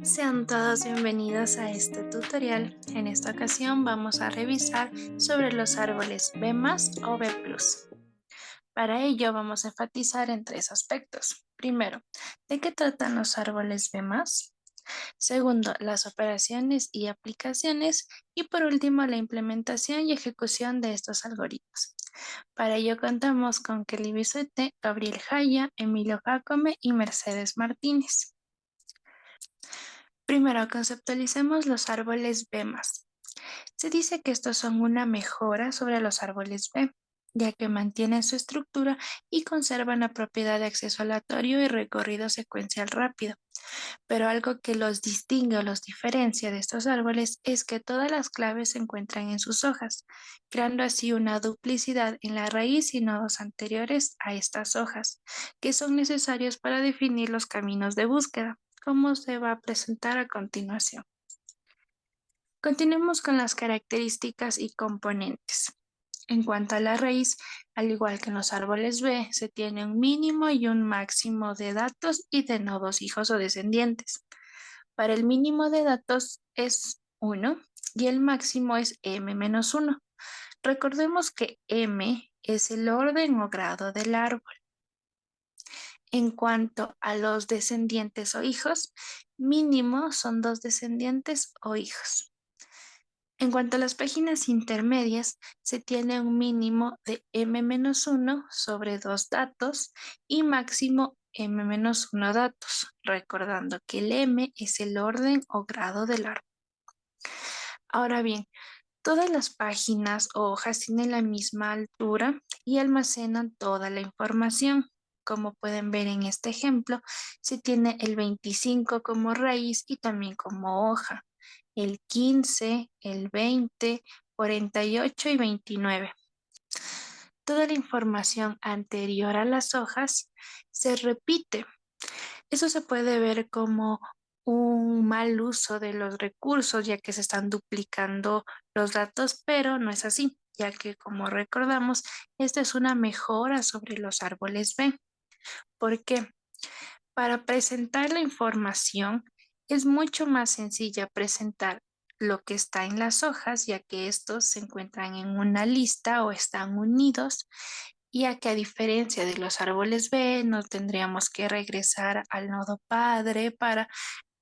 Sean todos bienvenidos a este tutorial. En esta ocasión vamos a revisar sobre los árboles B+ o B+. Para ello vamos a enfatizar en tres aspectos. Primero, ¿de qué tratan los árboles B+? Segundo, las operaciones y aplicaciones. Y por último, la implementación y ejecución de estos algoritmos. Para ello contamos con Kelly Bisuete, Gabriel Jaya, Emilio Jacome y Mercedes Martínez. Primero, conceptualicemos los árboles B+. Se dice que estos son una mejora sobre los árboles B, ya que mantienen su estructura y conservan la propiedad de acceso aleatorio y recorrido secuencial rápido. Pero algo que los distingue o los diferencia de estos árboles es que todas las claves se encuentran en sus hojas, creando así una duplicidad en la raíz y nodos anteriores a estas hojas, que son necesarios para definir los caminos de búsqueda, como se va a presentar a continuación. Continuemos con las características y componentes. En cuanto a la raíz, al igual que en los árboles B, se tiene un mínimo y un máximo de datos y de nodos hijos o descendientes. Para el mínimo de datos es 1 y el máximo es m-1. Recordemos que m es el orden o grado del árbol. En cuanto a los descendientes o hijos, mínimo son 2 descendientes o hijos. En cuanto a las páginas intermedias, se tiene un mínimo de m-1 sobre 2 datos y máximo m-1 datos, recordando que el m es el orden o grado del árbol. Ahora bien, todas las páginas o hojas tienen la misma altura y almacenan toda la información. Como pueden ver en este ejemplo, se tiene el 25 como raíz y también como hoja, el 15, el 20, 48 y 29. Toda la información anterior a las hojas se repite. Eso se puede ver como un mal uso de los recursos, ya que se están duplicando los datos, pero no es así, ya que como recordamos, esta es una mejora sobre los árboles B. ¿Por qué? Para presentar la información es mucho más sencilla presentar lo que está en las hojas, ya que estos se encuentran en una lista o están unidos, ya que a diferencia de los árboles B, no tendríamos que regresar al nodo padre para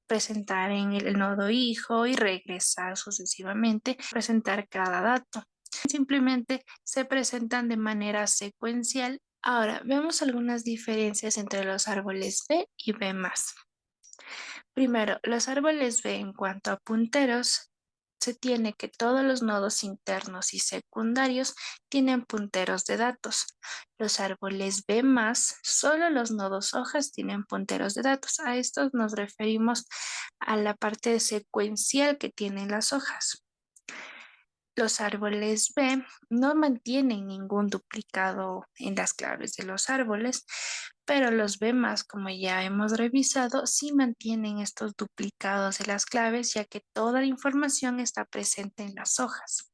presentar en el nodo hijo y regresar sucesivamente, presentar cada dato. Simplemente se presentan de manera secuencial. Ahora, vemos algunas diferencias entre los árboles B y B+. Primero, los árboles B en cuanto a punteros, se tiene que todos los nodos internos y secundarios tienen punteros de datos. Los árboles B+, solo los nodos hojas tienen punteros de datos. A estos nos referimos a la parte secuencial que tienen las hojas. Los árboles B no mantienen ningún duplicado en las claves de los árboles, pero los B+, como ya hemos revisado, sí mantienen estos duplicados de las claves, ya que toda la información está presente en las hojas.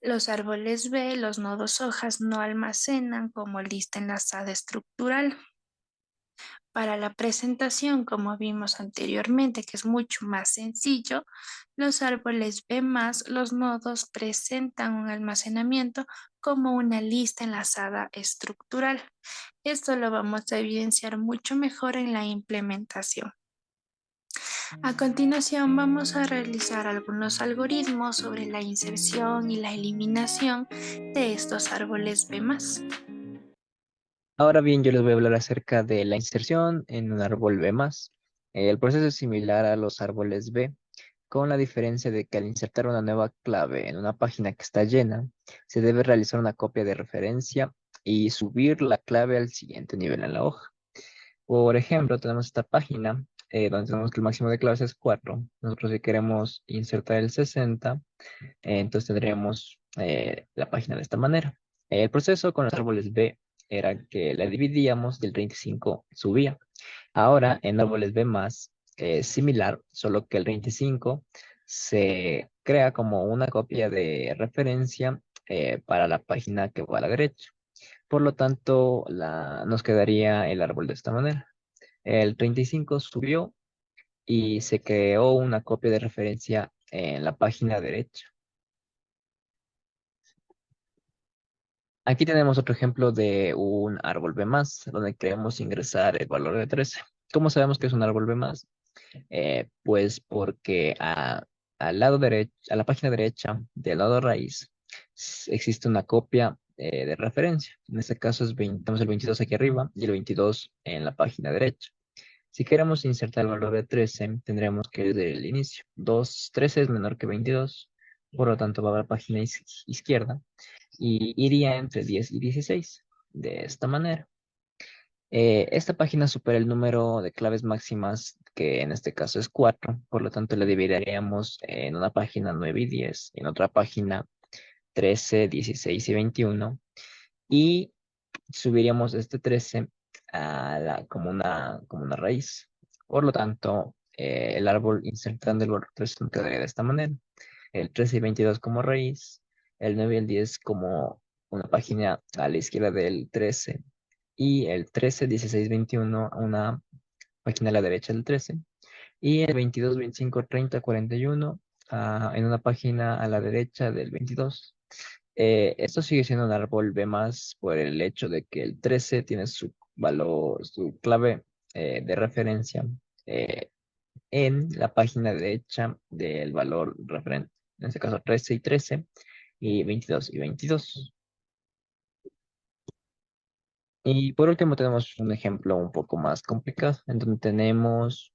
Los árboles B, los nodos hojas no almacenan como lista enlazada estructural. Para la presentación, como vimos anteriormente, que es mucho más sencillo, los árboles B+, los nodos presentan un almacenamiento como una lista enlazada estructural. Esto lo vamos a evidenciar mucho mejor en la implementación. A continuación, vamos a realizar algunos algoritmos sobre la inserción y la eliminación de estos árboles B+. Ahora bien, yo les voy a hablar acerca de la inserción en un árbol B+. El proceso es similar a los árboles B, con la diferencia de que al insertar una nueva clave en una página que está llena, se debe realizar una copia de referencia y subir la clave al siguiente nivel en la hoja. Por ejemplo, tenemos esta página donde tenemos que el máximo de claves es 4. Nosotros si queremos insertar el 60, entonces tendríamos la página de esta manera. El proceso con los árboles B era que la dividíamos y el 35 subía. Ahora en árboles B+, es similar, solo que el 35 se crea como una copia de referencia para la página que va a la derecha. Por lo tanto, nos quedaría el árbol de esta manera. El 35 subió y se creó una copia de referencia en la página derecha. Aquí tenemos otro ejemplo de un árbol B+, donde queremos ingresar el valor de 13. ¿Cómo sabemos que es un árbol B+? Pues porque al lado derecho, a la página derecha del lado raíz existe una copia de referencia. En este caso tenemos el 22 aquí arriba y el 22 en la página derecha. Si queremos insertar el valor de 13, tendremos que ir del inicio. 13 es menor que 22, por lo tanto va a la página izquierda y iría entre 10 y 16. De esta manera. Esta página supera el número de claves máximas, que en este caso es 4, por lo tanto la dividiríamos en una página 9 y 10, en otra página 13, 16 y 21, y subiríamos este 13 como una raíz. Por lo tanto, el árbol insertando el valor 13 nos quedaría de esta manera. El 13 y 22 como raíz, el 9 y el 10 como una página a la izquierda del 13, y el 13, 16, 21 una página a la derecha del 13, y el 22, 25, 30, 41 en una página a la derecha del 22. Esto sigue siendo un árbol B más por el hecho de que el 13 tiene su valor, su clave de referencia eh, en la página derecha del valor referente. En este caso 13 y 13 y 22 y 22. Y por último tenemos un ejemplo un poco más complicado, en donde tenemos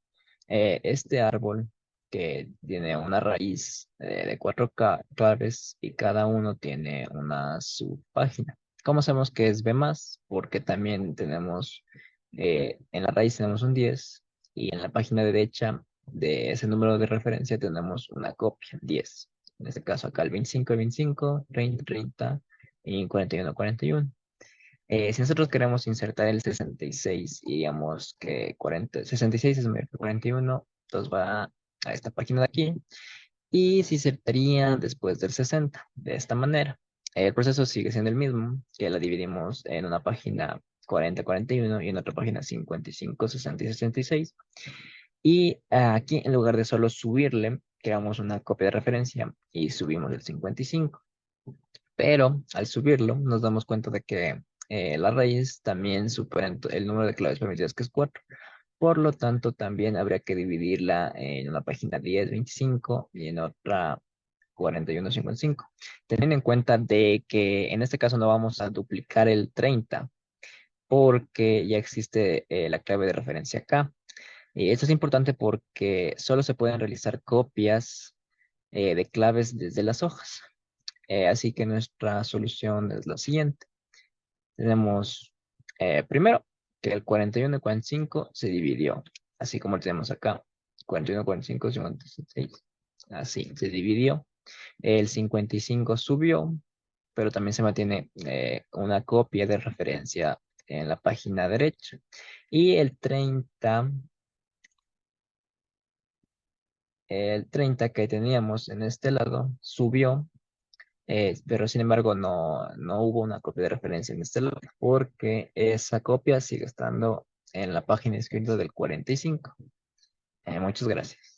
este árbol que tiene una raíz de 4 claves y cada uno tiene una subpágina. ¿Cómo sabemos que es B más? Porque también tenemos, en la raíz tenemos un 10 y en la página derecha de ese número de referencia tenemos una copia, 10. En este caso acá el 25, 25, 30, 30 y 41, 41. Si nosotros queremos insertar el 66 y digamos que 66 es mayor que 41, entonces va a esta página de aquí y se insertaría después del 60, de esta manera. El proceso sigue siendo el mismo, que la dividimos en una página 40, 41 y en otra página 55, 60 y 66. Y aquí, en lugar de solo subirle, creamos una copia de referencia y subimos el 55. Pero al subirlo, nos damos cuenta de que la raíz también supera el número de claves permitidas, que es 4. Por lo tanto, también habría que dividirla en una página 10, 25 y en otra 41, 55. Teniendo en cuenta de que en este caso no vamos a duplicar el 30 porque ya existe la clave de referencia acá. Y esto es importante porque solo se pueden realizar copias de claves desde las hojas. Así que nuestra solución es la siguiente. Tenemos primero que el 41 y 45 se dividió, así como lo tenemos acá. 41, 45, 56. Así, se dividió. El 55 subió, pero también se mantiene una copia de referencia en la página derecha. Y el 30 que teníamos en este lado subió, pero sin embargo no hubo una copia de referencia en este lado, porque esa copia sigue estando en la página escrita del 45. Muchas gracias.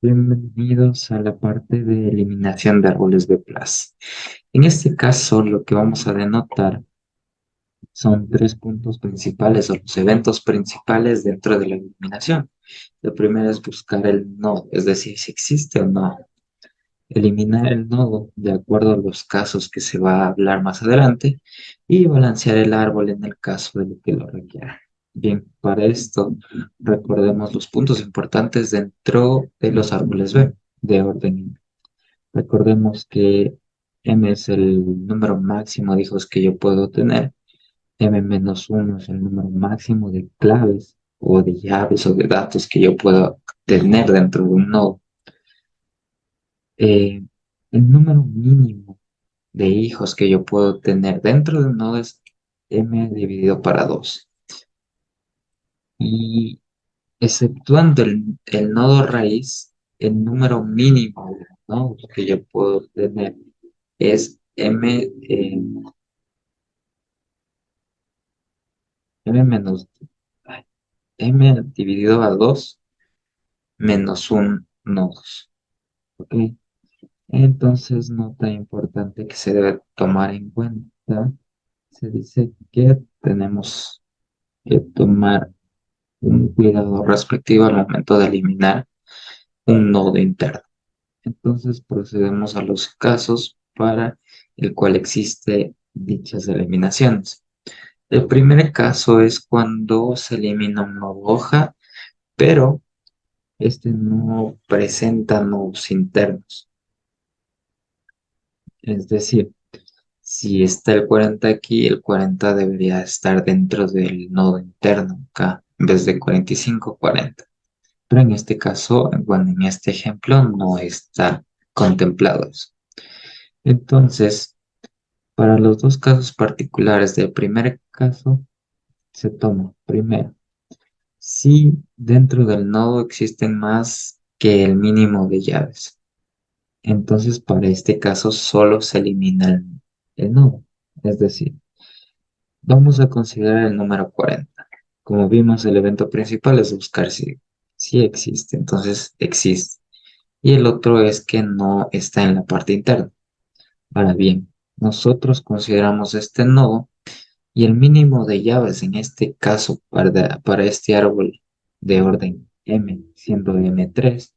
Bienvenidos a la parte de eliminación de árboles B+. En este caso, lo que vamos a denotar son tres puntos principales o los eventos principales dentro de la eliminación. Lo primero es buscar el nodo, es decir, si existe o no. Eliminar el nodo de acuerdo a los casos que se va a hablar más adelante y balancear el árbol en el caso de que lo requiera. Bien, para esto recordemos los puntos importantes dentro de los árboles B de orden N. Recordemos que M es el número máximo de hijos que yo puedo tener. M-1 es el número máximo de claves o de llaves o de datos que yo puedo tener dentro de un nodo. Eh, el número mínimo de hijos que yo puedo tener dentro de un nodo es M dividido para 2. Y exceptuando el nodo raíz, el número mínimo de nodos que yo puedo tener es M menos, m dividido a 2 menos un nodos. ¿Ok? Entonces, nota importante que se debe tomar en cuenta, se dice que tenemos que tomar un cuidado respectivo al momento de eliminar un nodo interno. Entonces procedemos a los casos para el cual existe dichas eliminaciones. El primer caso es cuando se elimina un nodo hoja, pero este no presenta nodos internos. Es decir, si está el 40 aquí, el 40 debería estar dentro del nodo interno acá, en vez de 45, 40. Pero en este caso, bueno, en este ejemplo no está contemplado eso. Entonces, para los dos casos particulares del primer caso, se toma primero si dentro del nodo existen más que el mínimo de llaves. Entonces, para este caso solo se elimina el nodo. Es decir, vamos a considerar el número 40. Como vimos, el evento principal es buscar si existe. Entonces, existe. Y el otro es que no está en la parte interna. Ahora bien, nosotros consideramos este nodo y el mínimo de llaves en este caso para este árbol de orden m, siendo m3,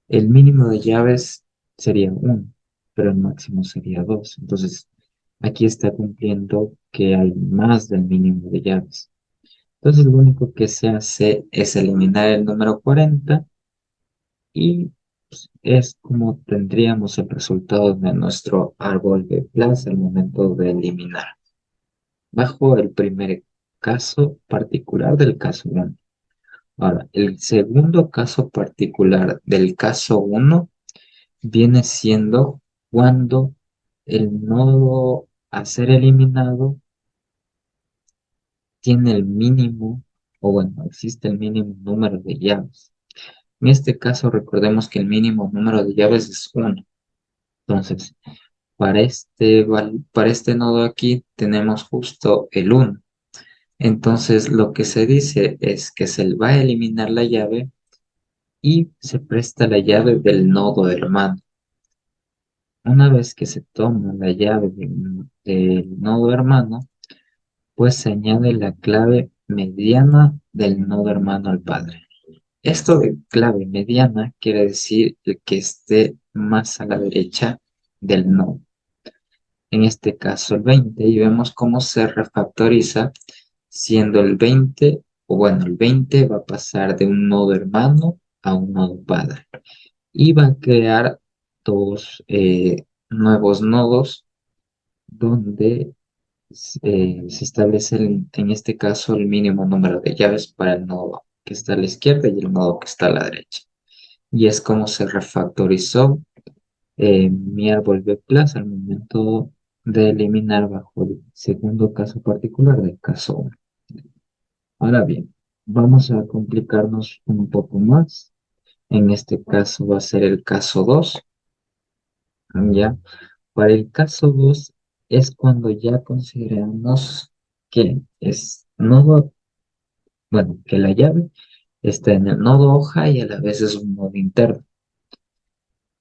el mínimo de llaves sería 1, pero el máximo sería 2. Entonces, aquí está cumpliendo que hay más del mínimo de llaves. Entonces, lo único que se hace es eliminar el número 40 y pues, es como tendríamos el resultado de nuestro árbol de plaza al momento de eliminar, bajo el primer caso particular del caso 1. Ahora, el segundo caso particular del caso 1 viene siendo cuando el nodo a ser eliminado tiene el mínimo, o bueno, existe el mínimo número de llaves. En este caso, recordemos que el mínimo número de llaves es 1. Entonces, para este nodo aquí tenemos justo el 1. Entonces, lo que se dice es que se va a eliminar la llave y se presta la llave del nodo hermano. Una vez que se toma la llave del nodo hermano, pues se añade la clave mediana del nodo hermano al padre. Esto de clave mediana quiere decir el que esté más a la derecha del nodo. En este caso el 20, y vemos cómo se refactoriza, siendo el 20, o bueno, el 20 va a pasar de un nodo hermano a un nodo padre. Y va a crear dos nuevos nodos donde se establece en este caso el mínimo número de llaves para el nodo que está a la izquierda y el nodo que está a la derecha. Y es como se refactorizó mi árbol B+ al momento de eliminar bajo el segundo caso particular del caso 1. Ahora bien, vamos a complicarnos un poco más. En este caso va a ser el caso 2. ¿Ya? Para el caso 2 es cuando ya consideramos que es nodo, bueno, que la llave está en el nodo hoja y a la vez es un nodo interno.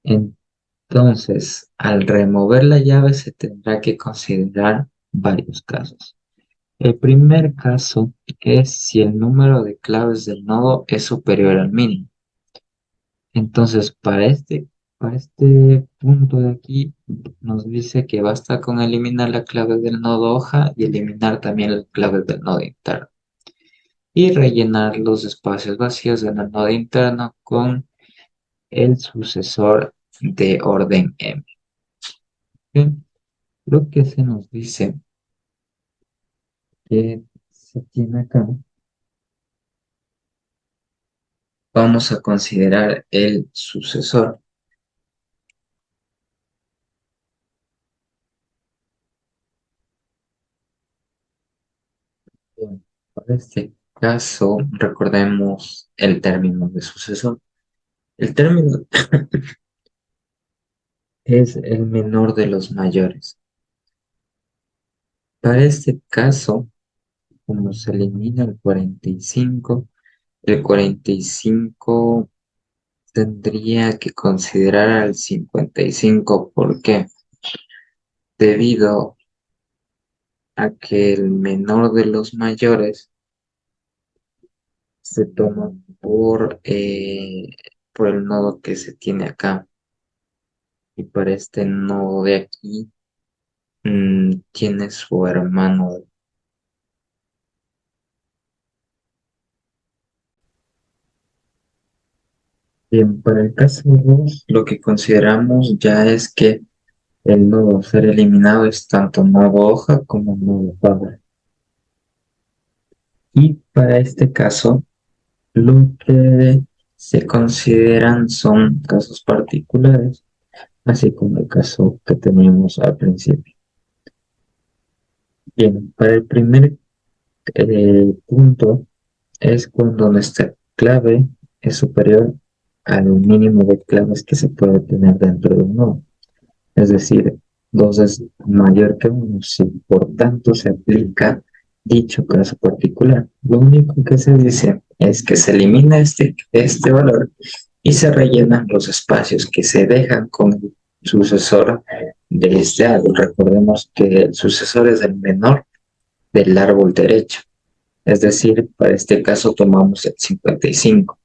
Entonces, al remover la llave se tendrá que considerar varios casos. El primer caso es si el número de claves del nodo es superior al mínimo. Entonces, para este punto de aquí, nos dice que basta con eliminar la clave del nodo hoja y eliminar también la clave del nodo interno. Y rellenar los espacios vacíos en el nodo interno con el sucesor de orden M. Bien, lo que se nos dice que se tiene acá, vamos a considerar el sucesor. Bien, para este caso, recordemos el término de sucesor. El término es el menor de los mayores. Para este caso, como se elimina el 45, El 45 tendría que considerar al 55. ¿Por qué? Debido a que el menor de los mayores se toma por el nodo que se tiene acá. Y para este nodo de aquí tiene su hermano. Bien, para el caso 2, lo que consideramos ya es que el nodo a ser eliminado es tanto nodo hoja como nodo padre. Y para este caso, lo que se consideran son casos particulares, así como el caso que teníamos al principio. Bien, para el primer punto es cuando nuestra clave es superior al mínimo de claves que se puede tener dentro de un nodo. Es decir, 2 es mayor que 1, si por tanto se aplica dicho caso particular. Lo único que se dice es que se elimina este valor y se rellenan los espacios que se dejan con el sucesor de este árbol. Recordemos que el sucesor es el menor del árbol derecho. Es decir, para este caso tomamos el 55.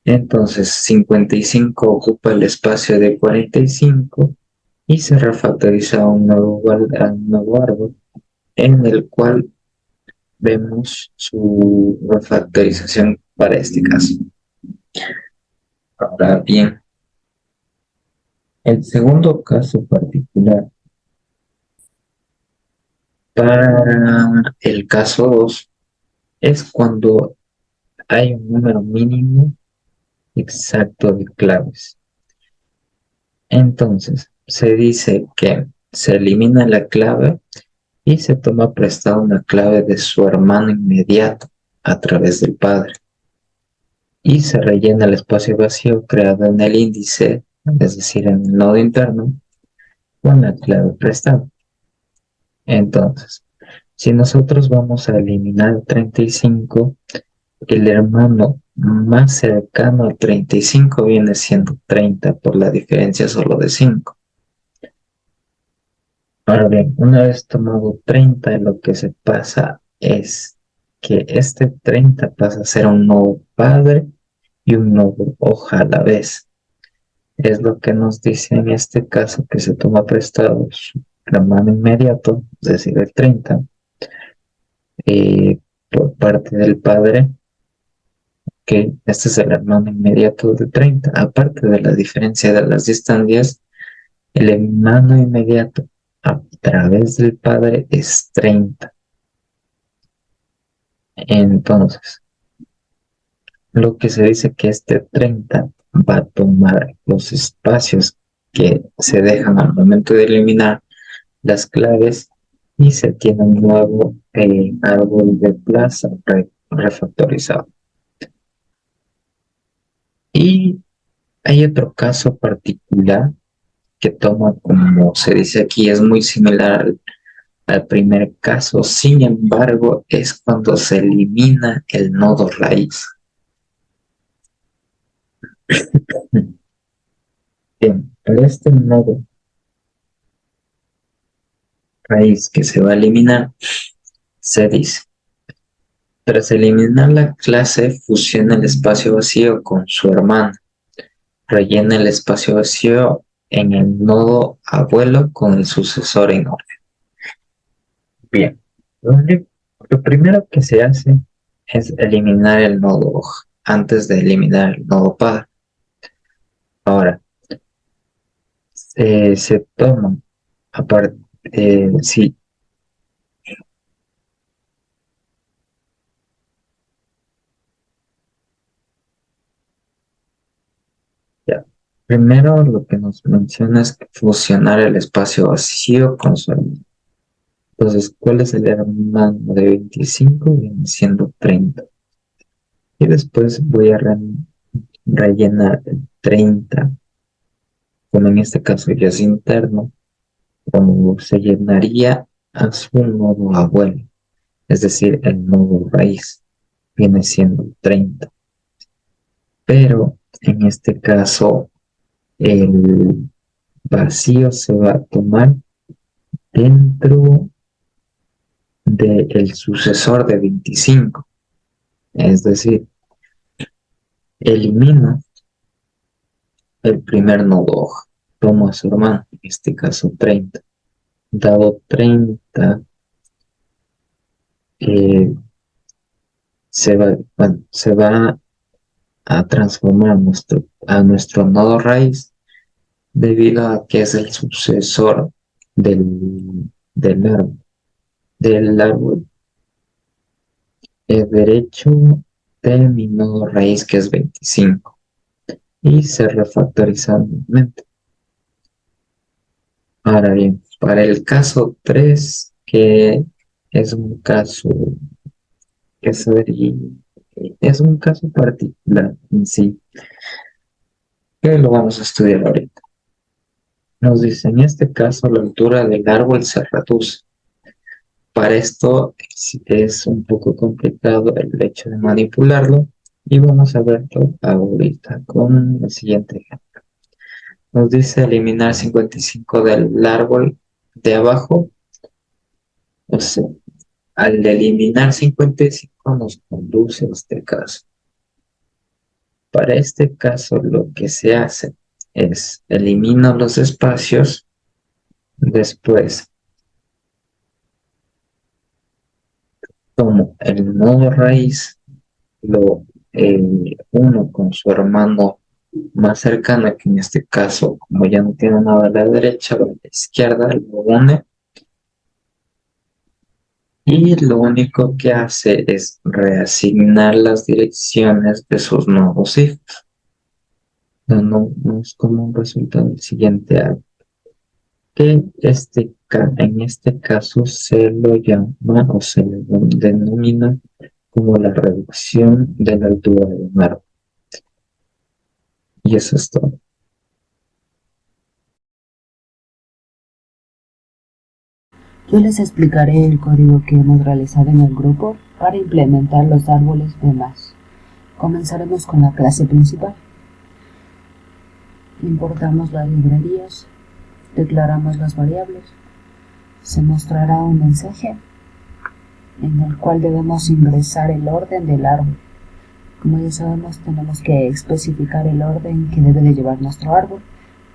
Entonces, 55 ocupa el espacio de 45 y se refactoriza a un nuevo árbol en el cual vemos su refactorización para este caso. Ahora bien, el segundo caso particular para el caso 2 es cuando hay un número mínimo exacto de claves. Entonces, se dice que se elimina la clave y se toma prestada una clave de su hermano inmediato a través del padre. Y se rellena el espacio vacío creado en el índice, es decir, en el nodo interno, con la clave prestada. Entonces, si nosotros vamos a eliminar 35, el hermano más cercano al 35 viene siendo 30 por la diferencia solo de 5. Ahora bien, una vez tomado 30, lo que se pasa es que este 30 pasa a ser un nodo padre y un nodo hoja a la vez. Es lo que nos dice en este caso que se toma prestado su hermano inmediato, es decir, el 30, por parte del padre, que este es el hermano inmediato de 30. Aparte de la diferencia de las distancias, el hermano inmediato a través del padre es 30. Entonces, lo que se dice que este 30 va a tomar los espacios que se dejan al momento de eliminar las claves y se tiene un nuevo árbol de plaza refactorizado. Y hay otro caso particular que toma, como se dice aquí, es muy similar al primer caso, sin embargo, es cuando se elimina el nodo raíz. Bien, para este nodo raíz que se va a eliminar, se dice, tras eliminar la clase, fusiona el espacio vacío con su hermano. Rellena el espacio vacío en el nodo abuelo con el sucesor en orden. Bien, lo primero que se hace es eliminar el nodo hoja antes de eliminar el nodo padre. Ahora, se toman aparte, sí, ya. Primero lo que nos menciona es fusionar el espacio vacío con su hermano. Entonces, ¿cuál es el hermano de 25? Viene siendo 30. Y después voy a rellenar el 30, como en este caso ya es interno, como se llenaría a su nodo abuelo, es decir, el nodo raíz. viene siendo 30. Pero en este caso el vacío se va a tomar dentro del sucesor de 25. Es decir, elimino el primer nodo hoja, tomo a su hermano, en este caso 30. Dado 30, se va a transformar a nuestro nodo raíz debido a que es el sucesor del árbol. Del árbol derecho de mi nodo raíz, que es 25, y se refactoriza nuevamente. Ahora bien, para el caso 3, que es un caso que es un caso particular en sí, que lo vamos a estudiar ahorita. Nos dice, en este caso, la altura del árbol se reduce. Para esto es un poco complicado el hecho de manipularlo y vamos a verlo ahorita con el siguiente ejemplo. Nos dice eliminar 55 del árbol de abajo. O sea, al eliminar 55 nos conduce a este caso. Para este caso lo que se hace es elimino los espacios, después tomo el nodo raíz, lo uno con su hermano más cercano, que en este caso, como ya no tiene nada a la derecha o a la izquierda, lo une y lo único que hace es reasignar las direcciones de sus nodos hijos, dándonos como un resultado el siguiente árbol, que en este caso se lo llama o se le denomina como la reducción de la altura de un árbol. Y eso es todo. Yo les explicaré el código que hemos realizado en el grupo para implementar los árboles B+. Comenzaremos con la clase principal. Importamos las librerías, declaramos las variables, se mostrará un mensaje en el cual debemos ingresar el orden del árbol. Como ya sabemos, tenemos que especificar el orden que debe de llevar nuestro árbol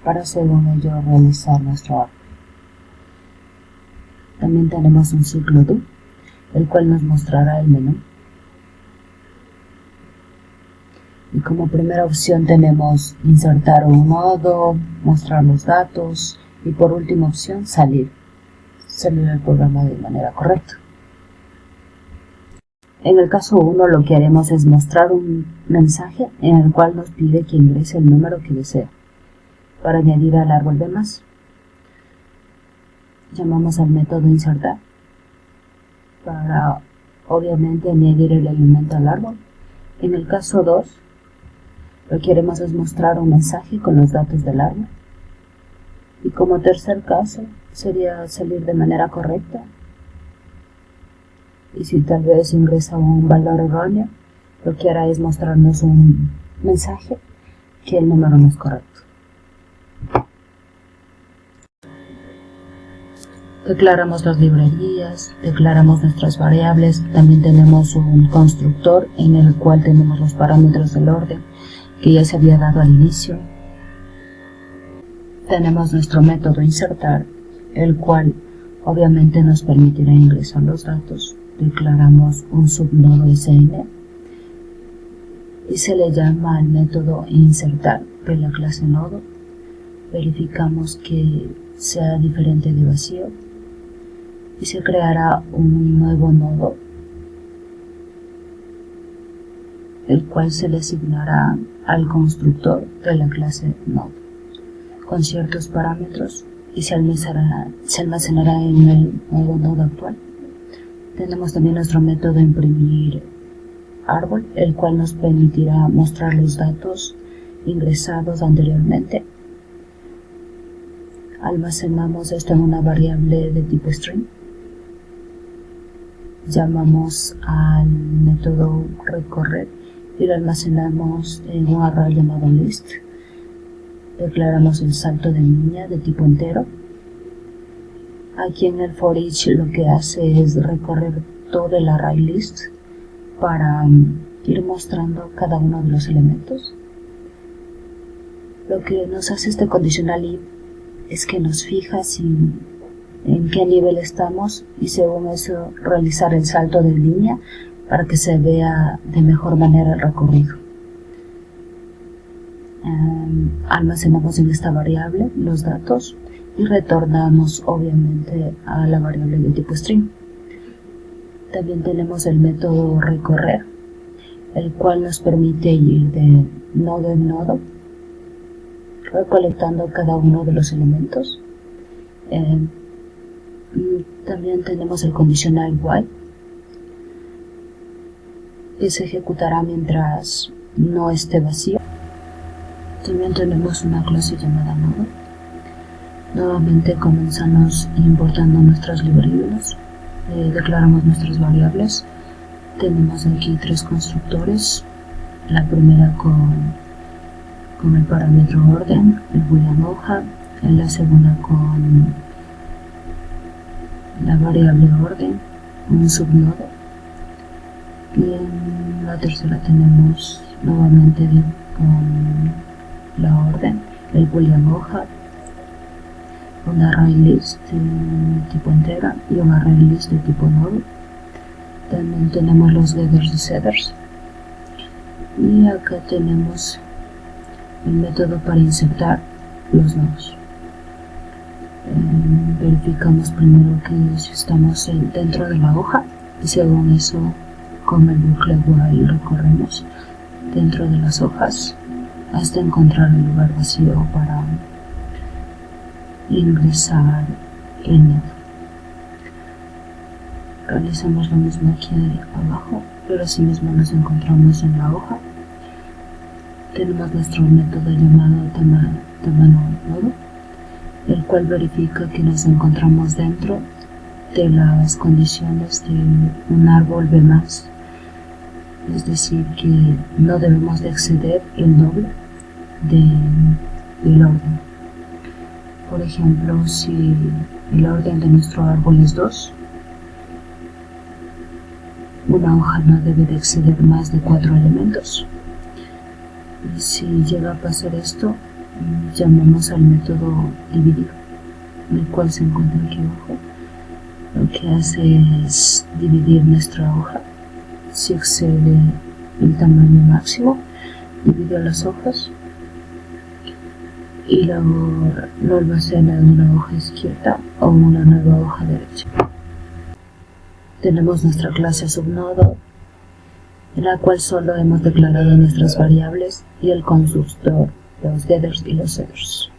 para según ello realizar nuestro árbol. También tenemos un ciclo do, el cual nos mostrará el menú. Y como primera opción tenemos insertar un nodo, mostrar los datos y por última opción salir del programa de manera correcta. En el caso 1 lo que haremos es mostrar un mensaje en el cual nos pide que ingrese el número que desea para añadir al árbol B+. Llamamos al método insertar para obviamente añadir el elemento al árbol. En el caso 2 lo que haremos es mostrar un mensaje con los datos del árbol. Y como tercer caso sería salir de manera correcta. Y si tal vez ingresa un valor erróneo, lo que hará es mostrarnos un mensaje que el número no es correcto. Declaramos las librerías, declaramos nuestras variables, también tenemos un constructor en el cual tenemos los parámetros del orden que ya se había dado al inicio. Tenemos nuestro método insertar, el cual obviamente nos permitirá ingresar los datos. Declaramos un subnodo SN y se le llama al método insertar de la clase nodo. Verificamos que sea diferente de vacío y se creará un nuevo nodo, el cual se le asignará al constructor de la clase nodo con ciertos parámetros y se almacenará en el nuevo nodo actual. Tenemos también nuestro método imprimir árbol, el cual nos permitirá mostrar los datos ingresados anteriormente. Almacenamos esto en una variable de tipo string. llamamos al método recorrer y lo almacenamos en un array llamado list. Declaramos el salto de línea de tipo entero. Aquí en el for each lo que hace es recorrer todo el array list para ir mostrando cada uno de los elementos. Lo que nos hace este conditional if es que nos fija en qué nivel estamos y según eso realizar el salto de línea para que se vea de mejor manera el recorrido. Almacenamos en esta variable los datos y retornamos obviamente a la variable de tipo string. También tenemos el método recorrer, el cual nos permite ir de nodo en nodo recolectando cada uno de los elementos. También tenemos el conditional while, que se ejecutará mientras no esté vacío. También tenemos una clase llamada nodo. Nuevamente comenzamos importando nuestras librerías, declaramos nuestras variables. Tenemos aquí tres constructores, la primera con el parámetro orden, el boolean hoja, la segunda con la variable orden, un subnodo, y en la tercera tenemos nuevamente con la orden, el boolean hoja, un array list de tipo entera y un array list de tipo nodo. También tenemos los getters y setters, y acá tenemos el método para insertar los nodos. Verificamos primero que si estamos dentro de la hoja y según eso con el bucle while recorremos dentro de las hojas hasta encontrar el lugar vacío para ingresar el nodo. Realizamos lo mismo aquí abajo, pero así mismo nos encontramos en la hoja. Tenemos nuestro método llamado nodo, el cual verifica que nos encontramos dentro de las condiciones de un árbol B+, es decir, que no debemos de exceder el doble del orden. Por ejemplo, si el orden de nuestro árbol es 2, una hoja no debe de exceder más de 4 elementos. Y si llega a pasar esto, llamamos al método dividir, el cual se encuentra aquí abajo. Lo que hace es dividir nuestra hoja. Si excede el tamaño máximo, divide las hojas y luego lo almacena en una hoja izquierda o una nueva hoja derecha. Tenemos nuestra clase subnodo, en la cual solo hemos declarado nuestras variables y el constructor, los getters y los setters.